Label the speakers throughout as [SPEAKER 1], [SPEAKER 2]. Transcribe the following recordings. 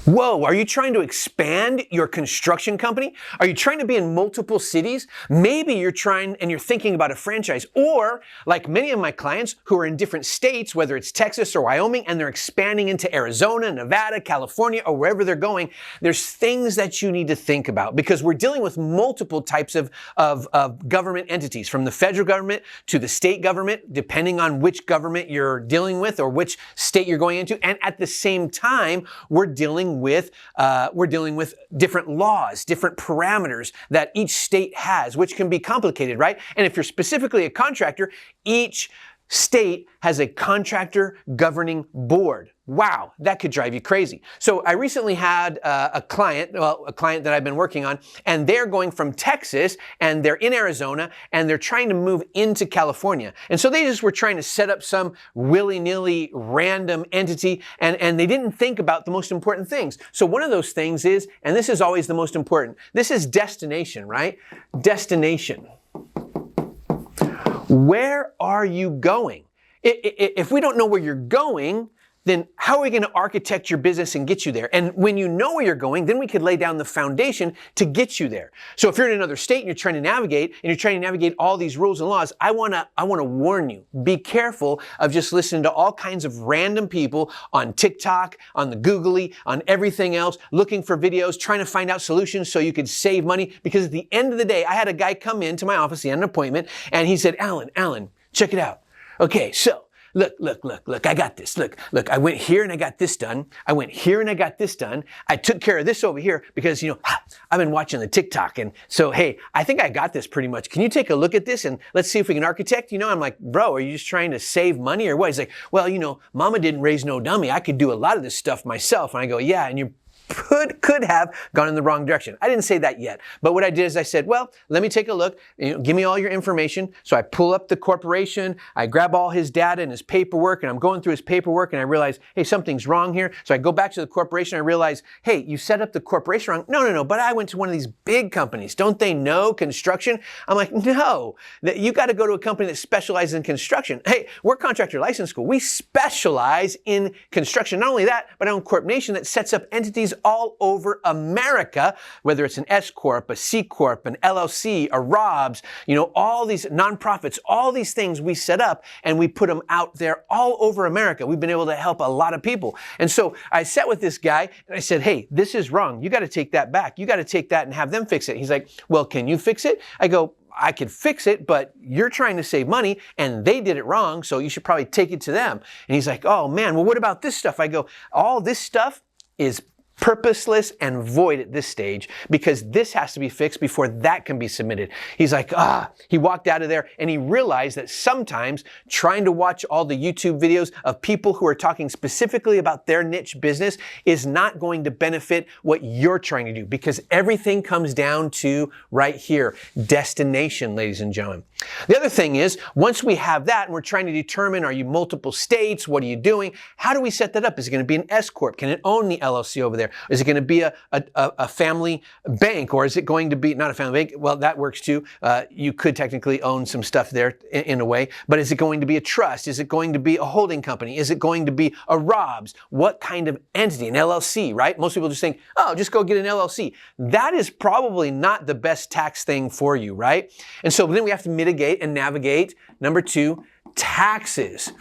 [SPEAKER 1] Whoa, are you trying to expand your construction company? Are you trying to be in multiple cities? Maybe you're trying and you're thinking about a franchise. Or like many of my clients who are in different states, whether it's Texas or Wyoming, and they're expanding into Arizona, Nevada, California, or wherever they're going, there's things that you need to think about because we're dealing with multiple types of government entities, from the federal government to the state government, depending on which government you're dealing with or which state you're going into. And at the same time, we're dealing with different laws, different parameters that each state has, which can be complicated, right? And if you're specifically a contractor, each state has a contractor governing board. Wow, that could drive you crazy. So I recently had a client that I've been working on, and they're going from Texas and they're in Arizona and they're trying to move into California. And so they just were trying to set up some willy-nilly random entity and they didn't think about the most important things. So one of those things is, and this is always the most important, this is destination, right? Destination. Where are you going? If we don't know where you're going, then how are we going to architect your business and get you there? And when you know where you're going, then we could lay down the foundation to get you there. So if you're in another state and you're trying to navigate all these rules and laws, I want to warn you, be careful of just listening to all kinds of random people on TikTok, on the Googly, on everything else, looking for videos, trying to find out solutions so you could save money. Because at the end of the day, I had a guy come into my office, he had an appointment, and he said, Alan, check it out. Okay, so Look, I got this. Look, I went here and I got this done. I went here and I got this done. I took care of this over here because, I've been watching the TikTok. And so, hey, I think I got this pretty much. Can you take a look at this and let's see if we can architect? I'm like, bro, are you just trying to save money or what? He's like, well, mama didn't raise no dummy. I could do a lot of this stuff myself. And I go, yeah, and you could have gone in the wrong direction. I didn't say that yet. But what I did is I said, well, let me take a look. Give me all your information. So I pull up the corporation. I grab all his data and his paperwork, and I'm going through his paperwork, and I realize, hey, something's wrong here. So I go back to the corporation. I realize, hey, you set up the corporation wrong. No. But I went to one of these big companies. Don't they know construction? I'm like, no. You got to go to a company that specializes in construction. Hey, we're Contractor License School. We specialize in construction. Not only that, but I own CorpNation that sets up entities all over America, whether it's an S Corp, a C Corp, an LLC, a ROBS, all these nonprofits, all these things we set up and we put them out there all over America. We've been able to help a lot of people. And so I sat with this guy and I said, hey, this is wrong. You got to take that back. You got to take that and have them fix it. He's like, well, can you fix it? I go, I could fix it, but you're trying to save money and they did it wrong, so you should probably take it to them. And he's like, oh man, well, what about this stuff? I go, all this stuff is purposeless and void at this stage because this has to be fixed before that can be submitted. He's like, he walked out of there and he realized that sometimes trying to watch all the YouTube videos of people who are talking specifically about their niche business is not going to benefit what you're trying to do because everything comes down to right here, destination, ladies and gentlemen. The other thing is, once we have that and we're trying to determine, are you multiple states? What are you doing? How do we set that up? Is it going to be an S Corp? Can it own the LLC over there? Is it going to be a family bank, or is it going to be not a family bank? Well, that works too. You could technically own some stuff there in a way, but is it going to be a trust? Is it going to be a holding company? Is it going to be a ROBS? What kind of entity? An LLC, right? Most people just think, oh, just go get an LLC. That is probably not the best tax thing for you, right? And so then we have to mitigate and navigate. Number 2, taxes.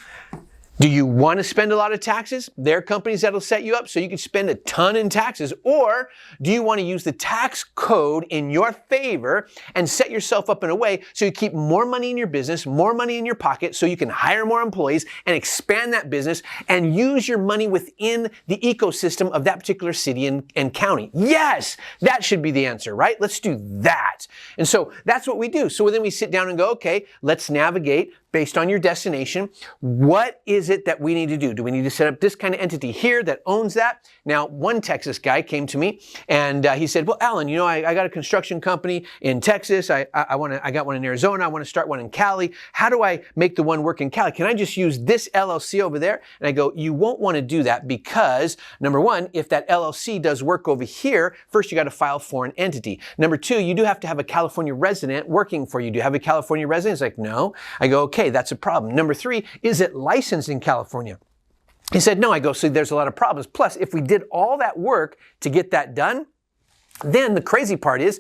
[SPEAKER 1] Do you want to spend a lot of taxes? There are companies that'll set you up so you can spend a ton in taxes. Or do you want to use the tax code in your favor and set yourself up in a way so you keep more money in your business, more money in your pocket so you can hire more employees and expand that business and use your money within the ecosystem of that particular city and county? Yes, that should be the answer, right? Let's do that. And so that's what we do. So then we sit down and go, okay, let's navigate based on your destination. What is it that we need to do? Do we need to set up this kind of entity here that owns that? Now, one Texas guy came to me and he said, well, Alan, I got a construction company in Texas. I got one in Arizona. I want to start one in Cali. How do I make the one work in Cali? Can I just use this LLC over there? And I go, you won't want to do that because number 1, if that LLC does work over here, first you got to file for an entity. Number 2, you do have to have a California resident working for you. Do you have a California resident? He's like, no. I go, okay, that's a problem. Number 3, is it licensed in California? He said, no. I go, so there's a lot of problems. Plus, if we did all that work to get that done, then the crazy part is,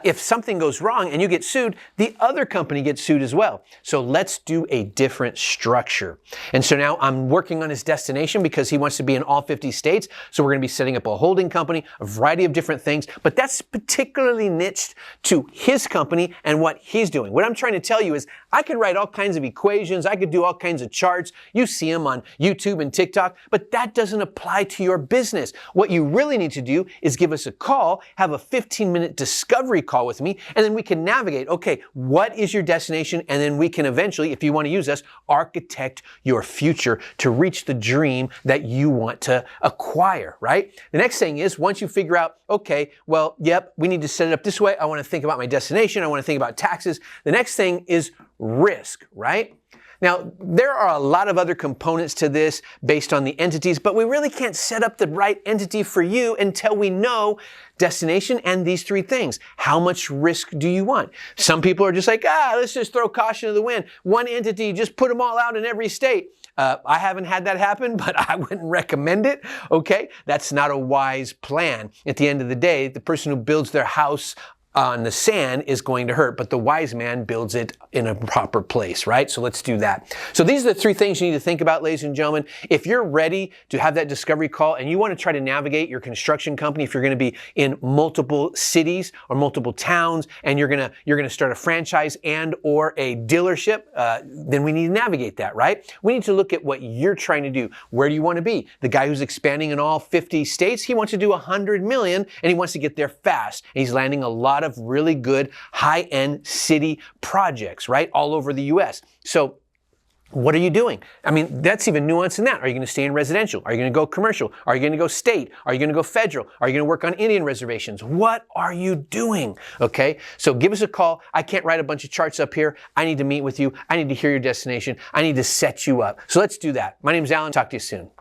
[SPEAKER 1] if something goes wrong and you get sued, the other company gets sued as well. So let's do a different structure. And so now I'm working on his destination because he wants to be in all 50 states. So we're going to be setting up a holding company, a variety of different things, but that's particularly niched to his company and what he's doing. What I'm trying to tell you is I could write all kinds of equations. I could do all kinds of charts. You see them on YouTube and TikTok, but that doesn't apply to your business. What you really need to do is give us a call, have a 15-minute discovery call with me, and then we can navigate, okay, what is your destination? And then we can eventually, if you want to use us, architect your future to reach the dream that you want to acquire, right? The next thing is, once you figure out, okay, well, yep, we need to set it up this way. I want to think about my destination. I want to think about taxes. The next thing is risk, right? Now, there are a lot of other components to this based on the entities, but we really can't set up the right entity for you until we know destination and these three things. How much risk do you want? Some people are just like, let's just throw caution to the wind. One entity, just put them all out in every state. I haven't had that happen, but I wouldn't recommend it, okay? That's not a wise plan. At the end of the day, the person who builds their house on the sand is going to hurt, but the wise man builds it in a proper place, right? So let's do that. So these are the three things you need to think about, ladies and gentlemen. If you're ready to have that discovery call and you want to try to navigate your construction company, if you're going to be in multiple cities or multiple towns and you're going to start a franchise and or a dealership, then we need to navigate that, right? We need to look at what you're trying to do. Where do you want to be? The guy who's expanding in all 50 states, he wants to do 100 million and he wants to get there fast. And he's landing a lot of really good high-end city projects, right? All over the US. So what are you doing? I mean, that's even nuanced in that. Are you going to stay in residential? Are you going to go commercial? Are you going to go state? Are you going to go federal? Are you going to work on Indian reservations? What are you doing? Okay. So give us a call. I can't write a bunch of charts up here. I need to meet with you. I need to hear your destination. I need to set you up. So let's do that. My name is Alan. Talk to you soon.